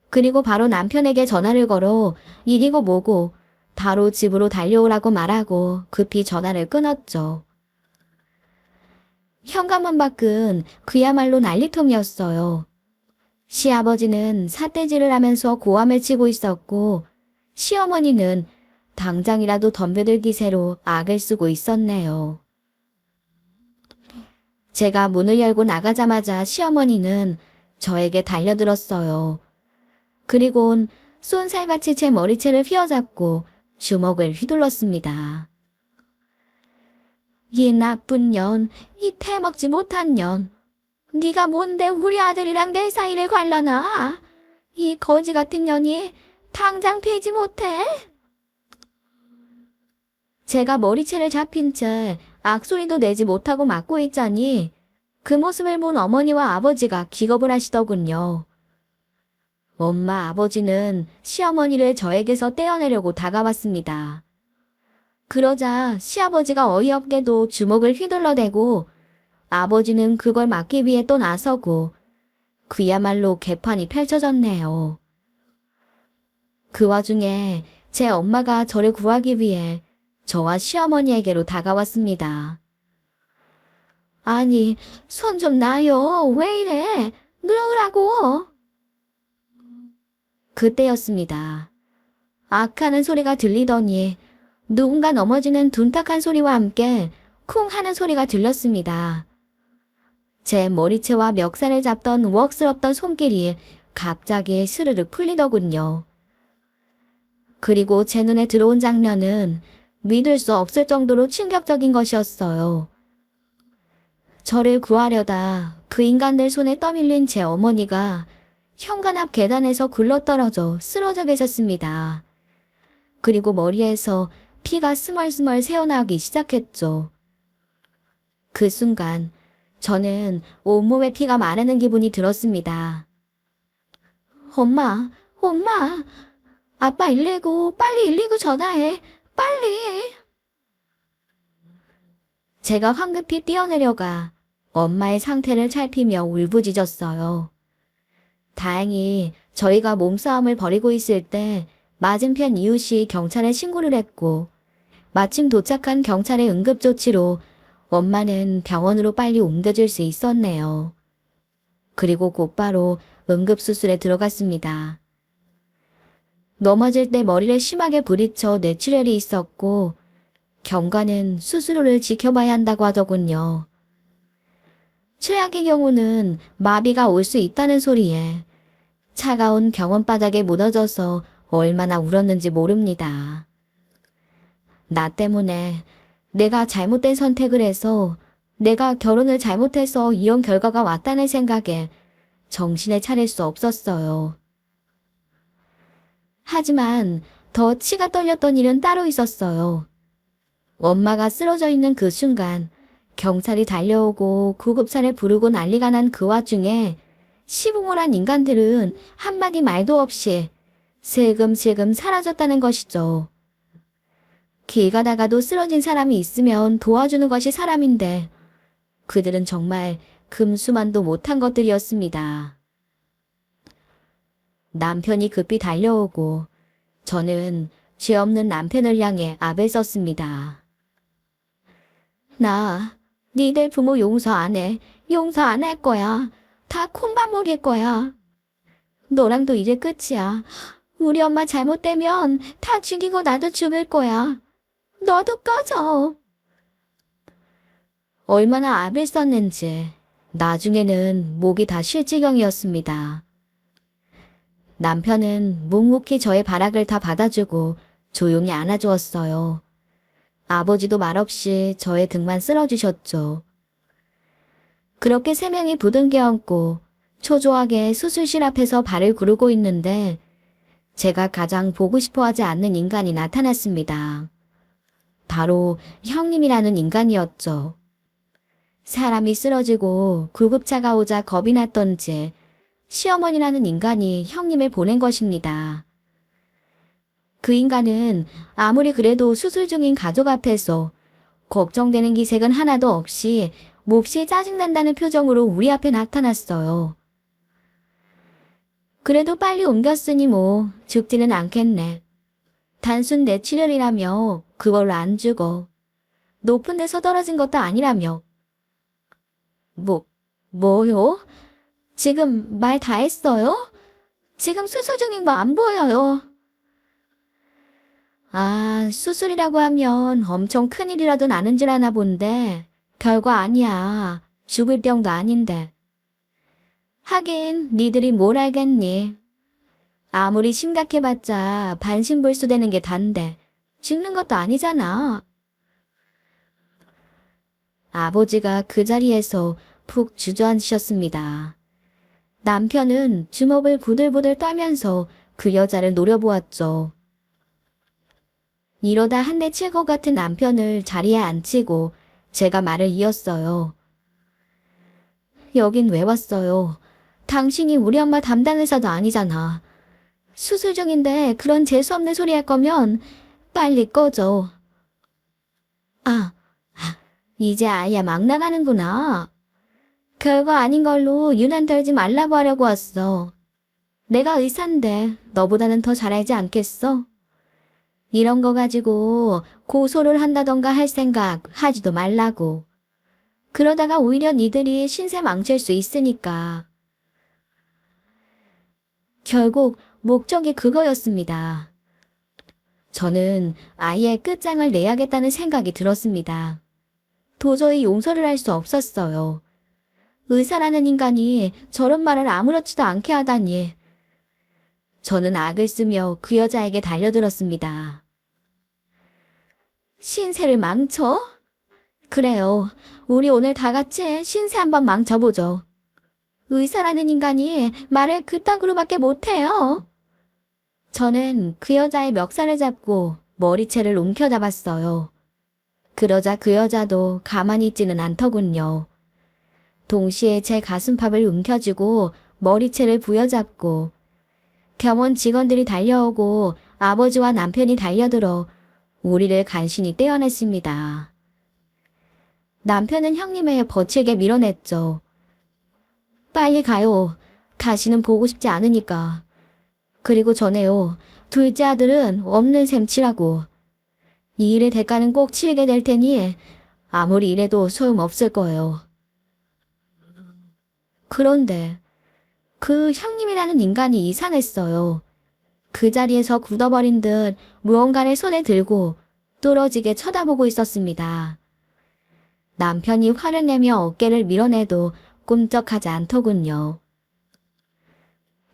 그리고 바로 남편에게 전화를 걸어 일이고 뭐고 바로 집으로 달려오라고 말하고 급히 전화를 끊었죠. 현관문 밖은 그야말로 난리통이었어요. 시아버지는 삿대질을 하면서 고함을 치고 있었고 시어머니는 당장이라도 덤벼들 기세로 악을 쓰고 있었네요. 제가 문을 열고 나가자마자 시어머니는 저에게 달려들었어요. 그리곤 쏜살같이 제 머리채를 휘어잡고 주먹을 휘둘렀습니다. 이 나쁜 년, 이 태먹지 못한 년. 네가 뭔데 우리 아들이랑 내 사이를 갈라놔? 이 거지 같은 년이 당장 되지 못해? 제가 머리채를 잡힌 채 악소리도 내지 못하고 맞고 있자니 그 모습을 본 어머니와 아버지가 기겁을 하시더군요. 엄마 아버지는 시어머니를 저에게서 떼어내려고 다가왔습니다. 그러자 시아버지가 어이없게도 주먹을 휘둘러대고 아버지는 그걸 막기 위해 또 나서고 그야말로 개판이 펼쳐졌네요. 그 와중에 제 엄마가 저를 구하기 위해 저와 시어머니에게로 다가왔습니다. 아니, 손 좀 놔요. 왜 이래? 누르라고. 그때였습니다. 악 하는 소리가 들리더니 누군가 넘어지는 둔탁한 소리와 함께 쿵 하는 소리가 들렸습니다. 제 머리채와 멱살을 잡던 우억스럽던 손길이 갑자기 스르륵 풀리더군요. 그리고 제 눈에 들어온 장면은 믿을 수 없을 정도로 충격적인 것이었어요. 저를 구하려다 그 인간들 손에 떠밀린 제 어머니가 현관 앞 계단에서 굴러떨어져 쓰러져 계셨습니다. 그리고 머리에서 피가 스멀스멀 새어나오기 시작했죠. 그 순간 저는 온몸에 피가 마르는 기분이 들었습니다. 엄마, 엄마, 아빠 119, 빨리 119 전화해, 빨리. 제가 황급히 뛰어내려가 엄마의 상태를 살피며 울부짖었어요. 다행히 저희가 몸싸움을 벌이고 있을 때 맞은편 이웃이 경찰에 신고를 했고 마침 도착한 경찰의 응급조치로 엄마는 병원으로 빨리 옮겨질 수 있었네요. 그리고 곧바로 응급수술에 들어갔습니다. 넘어질 때 머리를 심하게 부딪혀 뇌출혈이 있었고 경과는 수술을 지켜봐야 한다고 하더군요. 최악의 경우는 마비가 올 수 있다는 소리에 차가운 병원 바닥에 무너져서 얼마나 울었는지 모릅니다. 나 때문에 내가 잘못된 선택을 해서 내가 결혼을 잘못해서 이런 결과가 왔다는 생각에 정신을 차릴 수 없었어요. 하지만 더 치가 떨렸던 일은 따로 있었어요. 엄마가 쓰러져 있는 그 순간 경찰이 달려오고 구급차를 부르고 난리가 난 그 와중에 시부모란 인간들은 한마디 말도 없이 슬금슬금 사라졌다는 것이죠. 길 가다가도 쓰러진 사람이 있으면 도와주는 것이 사람인데 그들은 정말 금수만도 못한 것들이었습니다. 남편이 급히 달려오고 저는 죄 없는 남편을 향해 압을 썼습니다. 나 니들 부모 용서 안 해. 용서 안 할 거야. 다 콩밥먹일 거야. 너랑도 이제 끝이야. 우리 엄마 잘못되면 다 죽이고 나도 죽을 거야. 너도 꺼져. 얼마나 압을 썼는지 나중에는 목이 다 쉴 지경이었습니다. 남편은 묵묵히 저의 발악을 다 받아주고 조용히 안아주었어요. 아버지도 말없이 저의 등만 쓸어주셨죠. 그렇게 3명이 부둥켜 안고 초조하게 수술실 앞에서 발을 구르고 있는데 제가 가장 보고 싶어 하지 않는 인간이 나타났습니다. 바로 형님이라는 인간이었죠. 사람이 쓰러지고 구급차가 오자 겁이 났던지 시어머니라는 인간이 형님을 보낸 것입니다. 그 인간은 아무리 그래도 수술 중인 가족 앞에서 걱정되는 기색은 하나도 없이 몹시 짜증난다는 표정으로 우리 앞에 나타났어요. 그래도 빨리 옮겼으니 뭐 죽지는 않겠네. 단순 뇌출혈이라며 그걸로 안 죽어. 높은 데서 떨어진 것도 아니라며. 뭐요? 지금 말 다 했어요? 지금 수술 중인 거 안 보여요. 아, 수술이라고 하면 엄청 큰일이라도 나는 줄 아나 본데 별거 아니야. 죽을 병도 아닌데. 하긴 니들이 뭘 알겠니. 아무리 심각해봤자 반신불수 되는 게 단데 죽는 것도 아니잖아. 아버지가 그 자리에서 푹 주저앉으셨습니다. 남편은 주먹을 부들부들 떨면서 그 여자를 노려보았죠. 이러다 한 대 칠 것 같은 남편을 자리에 앉히고 제가 말을 이었어요. 여긴 왜 왔어요? 당신이 우리 엄마 담당 의사도 아니잖아. 수술 중인데 그런 재수없는 소리 할 거면 빨리 꺼져. 아, 이제 아예 막 나가는구나. 별거 아닌 걸로 유난 떨지 말라고 하려고 왔어. 내가 의사인데 너보다는 더 잘 알지 않겠어? 이런 거 가지고 고소를 한다던가 할 생각 하지도 말라고. 그러다가 오히려 니들이 신세 망칠 수 있으니까. 결국 목적이 그거였습니다. 저는 아예 끝장을 내야겠다는 생각이 들었습니다. 도저히 용서를 할 수 없었어요. 의사라는 인간이 저런 말을 아무렇지도 않게 하다니. 저는 악을 쓰며 그 여자에게 달려들었습니다. 신세를 망쳐? 그래요. 우리 오늘 다 같이 신세 한번 망쳐보죠. 의사라는 인간이 말을 그따구로밖에 못해요. 저는 그 여자의 멱살을 잡고 머리채를 움켜잡았어요. 그러자 그 여자도 가만히 있지는 않더군요. 동시에 제 가슴팍을 움켜쥐고 머리채를 부여잡고 병원 직원들이 달려오고 아버지와 남편이 달려들어 우리를 간신히 떼어냈습니다. 남편은 형님을 거칠게 밀어냈죠. 빨리 가요. 다시는 보고 싶지 않으니까. 그리고 전에요. 둘째 아들은 없는 셈 치라고. 이 일의 대가는 꼭 치르게 될 테니 아무리 이래도 소용없을 거예요. 그런데 그 형님이라는 인간이 이상했어요. 그 자리에서 굳어버린 듯 무언가를 손에 들고 뚫어지게 쳐다보고 있었습니다. 남편이 화를 내며 어깨를 밀어내도 꿈쩍하지 않더군요.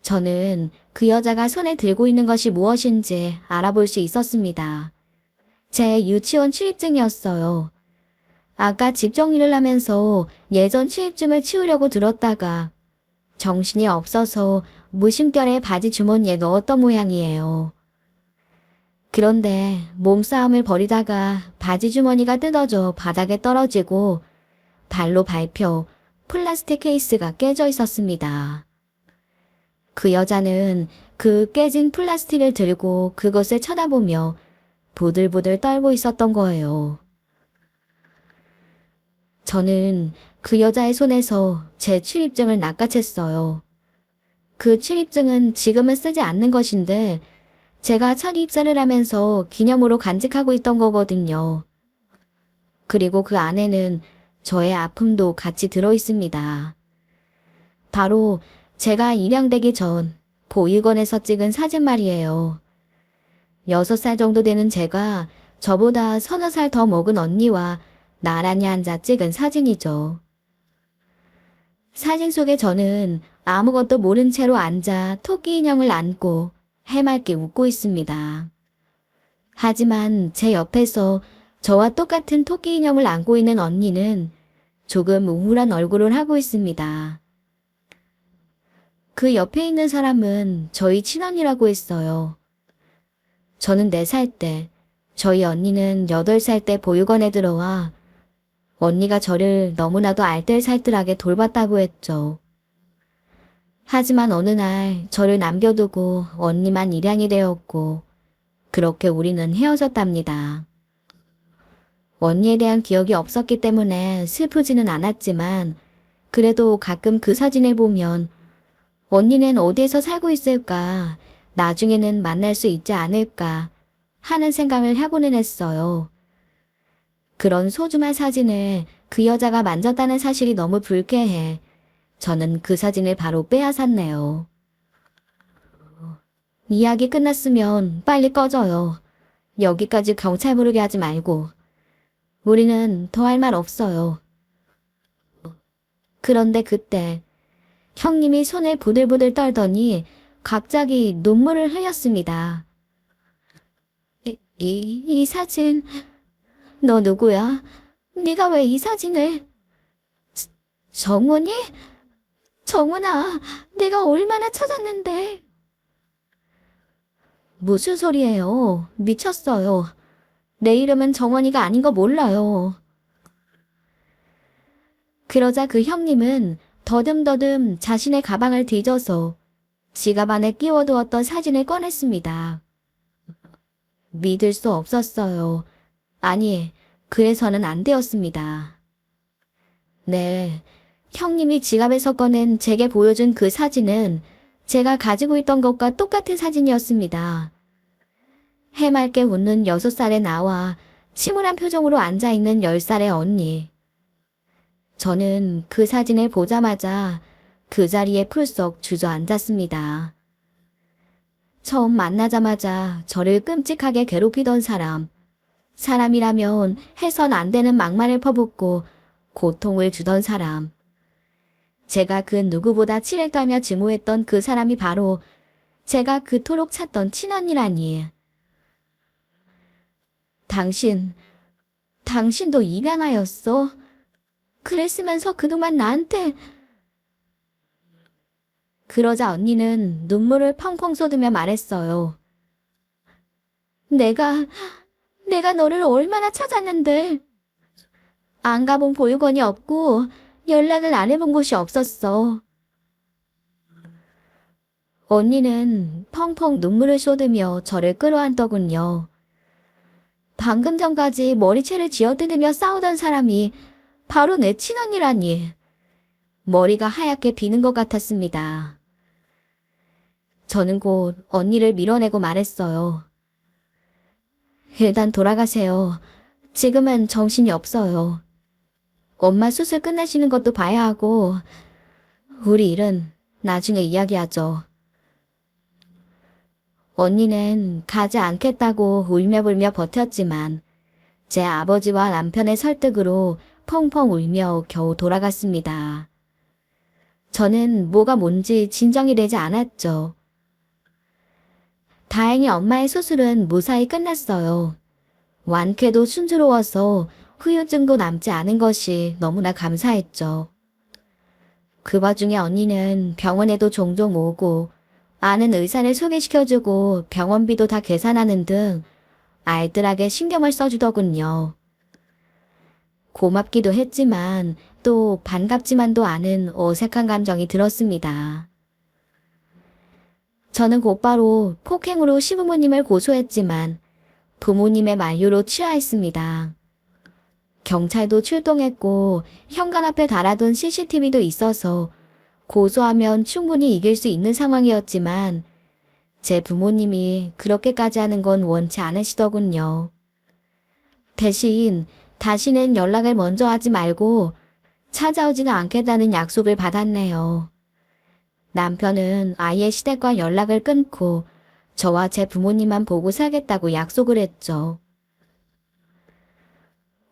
저는 그 여자가 손에 들고 있는 것이 무엇인지 알아볼 수 있었습니다. 제 유치원 출입증이었어요. 아까 집 정리를 하면서 예전 출입증을 치우려고 들었다가 정신이 없어서 무심결에 바지 주머니에 넣었던 모양이에요. 그런데 몸싸움을 벌이다가 바지 주머니가 뜯어져 바닥에 떨어지고 발로 밟혀 플라스틱 케이스가 깨져 있었습니다. 그 여자는 그 깨진 플라스틱을 들고 그것을 쳐다보며 보들보들 떨고 있었던 거예요. 저는 그 여자의 손에서 제 출입증을 낚아챘어요. 그 출입증은 지금은 쓰지 않는 것인데 제가 첫 입사를 하면서 기념으로 간직하고 있던 거거든요. 그리고 그 안에는 저의 아픔도 같이 들어 있습니다. 바로 제가 입양되기 전 보육원에서 찍은 사진 말이에요. 6살 정도 되는 제가 저보다 서너 살 더 먹은 언니와 나란히 앉아 찍은 사진이죠. 사진 속에 저는 아무것도 모른 채로 앉아 토끼 인형을 안고 해맑게 웃고 있습니다. 하지만 제 옆에서 저와 똑같은 토끼 인형을 안고 있는 언니는 조금 우울한 얼굴을 하고 있습니다. 그 옆에 있는 사람은 저희 친언니라고 했어요. 저는 4살 때, 저희 언니는 8살 때 보육원에 들어와 언니가 저를 너무나도 알뜰살뜰하게 돌봤다고 했죠. 하지만 어느 날 저를 남겨두고 언니만 입양이 되었고 그렇게 우리는 헤어졌답니다. 언니에 대한 기억이 없었기 때문에 슬프지는 않았지만 그래도 가끔 그 사진을 보면 언니는 어디에서 살고 있을까, 나중에는 만날 수 있지 않을까 하는 생각을 해보는 했어요. 그런 소중한 사진을 그 여자가 만졌다는 사실이 너무 불쾌해 저는 그 사진을 바로 빼앗았네요. 이야기 끝났으면 빨리 꺼져요. 여기까지 경찰 부르게 하지 말고. 우리는 더 할 말 없어요. 그런데 그때 형님이 손을 부들부들 떨더니 갑자기 눈물을 흘렸습니다. 이 사진... 너 누구야? 네가 왜 이 사진을... 정훈이? 정훈아, 내가 얼마나 찾았는데. 무슨 소리예요? 미쳤어요. 내 이름은 정원이가 아닌 거 몰라요. 그러자 그 형님은 더듬더듬 자신의 가방을 뒤져서 지갑 안에 끼워두었던 사진을 꺼냈습니다. 믿을 수 없었어요. 아니, 그래서는 안 되었습니다. 네, 형님이 지갑에서 꺼낸 제게 보여준 그 사진은 제가 가지고 있던 것과 똑같은 사진이었습니다. 해맑게 웃는 6살의 나와 침울한 표정으로 앉아있는 10살의 언니. 저는 그 사진을 보자마자 그 자리에 풀썩 주저앉았습니다. 처음 만나자마자 저를 끔찍하게 괴롭히던 사람. 사람이라면 해선 안 되는 막말을 퍼붓고 고통을 주던 사람. 제가 그 누구보다 친했다며 증오했던 그 사람이 바로 제가 그토록 찾던 친언니라니. 당신도 입양하였어? 그랬으면서 그동안 나한테. 그러자 언니는 눈물을 펑펑 쏟으며 말했어요. 내가 너를 얼마나 찾았는데. 안 가본 보육원이 없고 연락을 안 해본 곳이 없었어. 언니는 펑펑 눈물을 쏟으며 저를 끌어안더군요. 방금 전까지 머리채를 쥐어뜯으며 싸우던 사람이 바로 내 친언니라니. 머리가 하얗게 비는 것 같았습니다. 저는 곧 언니를 밀어내고 말했어요. 일단 돌아가세요. 지금은 정신이 없어요. 엄마 수술 끝나시는 것도 봐야 하고 우리 일은 나중에 이야기하죠. 언니는 가지 않겠다고 울며불며 버텼지만 제 아버지와 남편의 설득으로 펑펑 울며 겨우 돌아갔습니다. 저는 뭐가 뭔지 진정이 되지 않았죠. 다행히 엄마의 수술은 무사히 끝났어요. 완쾌도 순조로워서 후유증도 남지 않은 것이 너무나 감사했죠. 그 와중에 언니는 병원에도 종종 오고 아는 의사를 소개시켜주고 병원비도 다 계산하는 등 알뜰하게 신경을 써주더군요. 고맙기도 했지만 또 반갑지만도 않은 어색한 감정이 들었습니다. 저는 곧바로 폭행으로 시부모님을 고소했지만 부모님의 만류로 취하했습니다. 경찰도 출동했고 현관 앞에 달아둔 CCTV도 있어서 고소하면 충분히 이길 수 있는 상황이었지만 제 부모님이 그렇게까지 하는 건 원치 않으시더군요. 대신 다시는 연락을 먼저 하지 말고 찾아오지는 않겠다는 약속을 받았네요. 남편은 아예 시댁과 연락을 끊고 저와 제 부모님만 보고 살겠다고 약속을 했죠.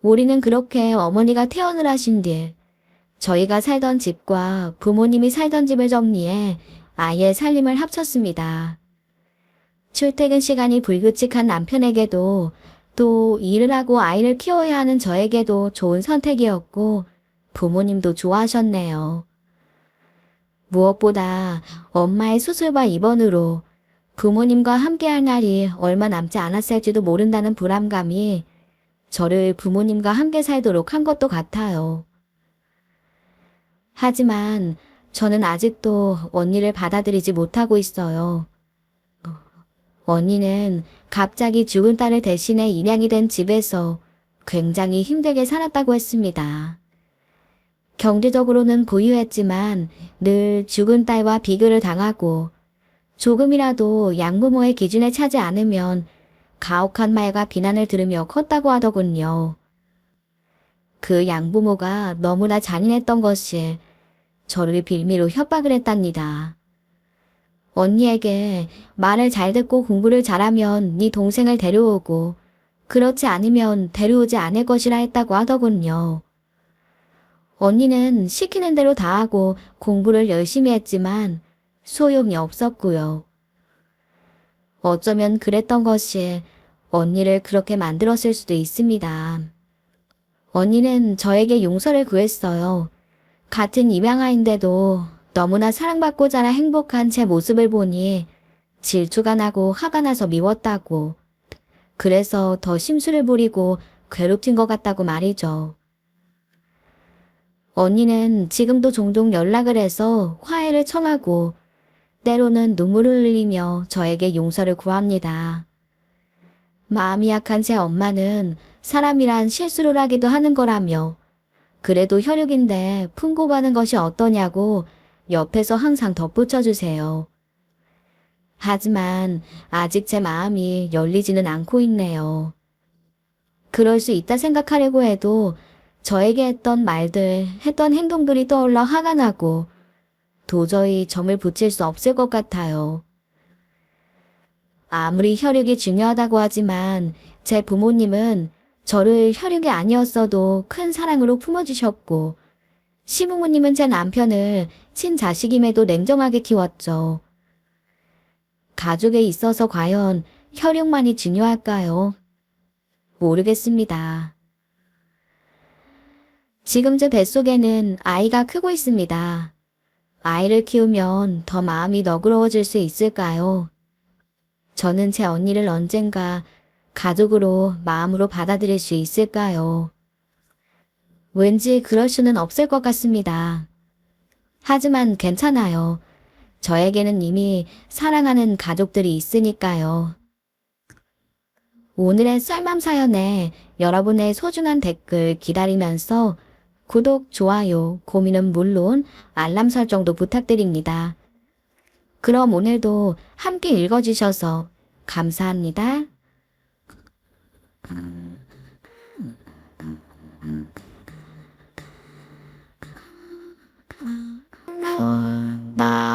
우리는 그렇게 어머니가 퇴원을 하신 뒤 저희가 살던 집과 부모님이 살던 집을 정리해 아예 살림을 합쳤습니다. 출퇴근 시간이 불규칙한 남편에게도 또 일을 하고 아이를 키워야 하는 저에게도 좋은 선택이었고 부모님도 좋아하셨네요. 무엇보다 엄마의 수술과 입원으로 부모님과 함께할 날이 얼마 남지 않았을지도 모른다는 불안감이 저를 부모님과 함께 살도록 한 것도 같아요. 하지만 저는 아직도 언니를 받아들이지 못하고 있어요. 언니는 갑자기 죽은 딸을 대신해 입양이 된 집에서 굉장히 힘들게 살았다고 했습니다. 경제적으로는 부유했지만 늘 죽은 딸과 비교를 당하고 조금이라도 양부모의 기준에 차지 않으면 가혹한 말과 비난을 들으며 컸다고 하더군요. 그 양부모가 너무나 잔인했던 것이 저를 빌미로 협박을 했답니다. 언니에게 말을 잘 듣고 공부를 잘하면 네 동생을 데려오고 그렇지 않으면 데려오지 않을 것이라 했다고 하더군요. 언니는 시키는 대로 다 하고 공부를 열심히 했지만 소용이 없었고요. 어쩌면 그랬던 것이 언니를 그렇게 만들었을 수도 있습니다. 언니는 저에게 용서를 구했어요. 같은 입양아인데도 너무나 사랑받고 자라 행복한 제 모습을 보니 질투가 나고 화가 나서 미웠다고. 그래서 더 심술을 부리고 괴롭힌 것 같다고 말이죠. 언니는 지금도 종종 연락을 해서 화해를 청하고 때로는 눈물을 흘리며 저에게 용서를 구합니다. 마음이 약한 제 엄마는 사람이란 실수를 하기도 하는 거라며 그래도 혈육인데 품고 가는 것이 어떠냐고 옆에서 항상 덧붙여 주세요. 하지만 아직 제 마음이 열리지는 않고 있네요. 그럴 수 있다 생각하려고 해도 저에게 했던 말들, 했던 행동들이 떠올라 화가 나고 도저히 점을 붙일 수 없을 것 같아요. 아무리 혈육이 중요하다고 하지만 제 부모님은 저를 혈육이 아니었어도 큰 사랑으로 품어주셨고 시부모님은 제 남편을 친자식임에도 냉정하게 키웠죠. 가족에 있어서 과연 혈육만이 중요할까요? 모르겠습니다. 지금 제 뱃속에는 아이가 크고 있습니다. 아이를 키우면 더 마음이 너그러워질 수 있을까요? 저는 제 언니를 언젠가 가족으로 마음으로 받아들일 수 있을까요? 왠지 그럴 수는 없을 것 같습니다. 하지만 괜찮아요. 저에게는 이미 사랑하는 가족들이 있으니까요. 오늘의 썰맘 사연에 여러분의 소중한 댓글 기다리면서 구독, 좋아요, 고민은 물론 알람 설정도 부탁드립니다. 그럼 오늘도 함께 읽어주셔서 감사합니다. 나